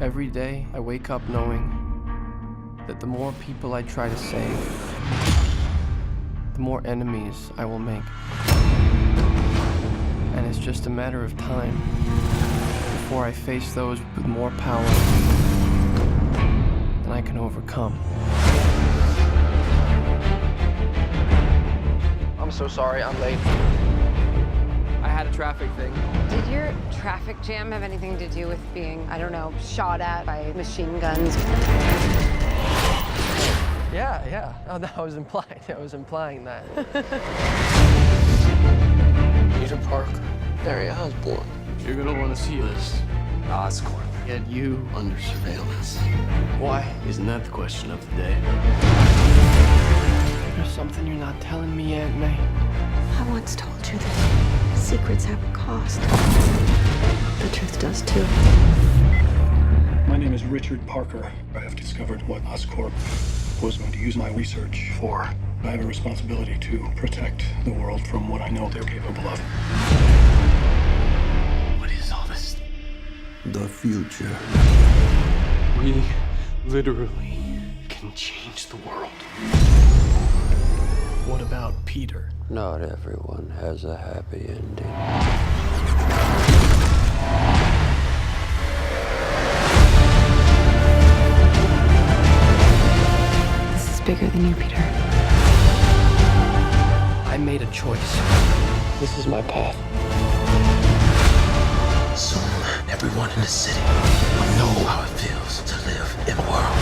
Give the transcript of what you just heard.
Every day, I wake up knowing that the more people I try to save, the more enemies I will make. And it's just a matter of time before I face those with more power than I can overcome. I'm so sorry, I'm late. I had a traffic thing. Did your traffic jam have anything to do with being, I don't know, shot at by machine guns? Yeah. Oh, that was implied. I was implying that. Peter Parker, Harry Osborn. You're gonna want to see this. Oscorp. Get you Under surveillance. Why? Isn't that the question of the day? There's something you're not telling me, Aunt May. I once told you that secrets have a cost. The truth does too. My name is Richard Parker. I have discovered what Oscorp was going to use my research for. I have a responsibility to protect the world from what I know they're capable of. What is all this? The future. We literally can change the world. What about Peter? Not everyone has a happy ending. This is bigger than you, Peter. I made a choice. This is my path. Soon, everyone in the city will know how it feels to live in a world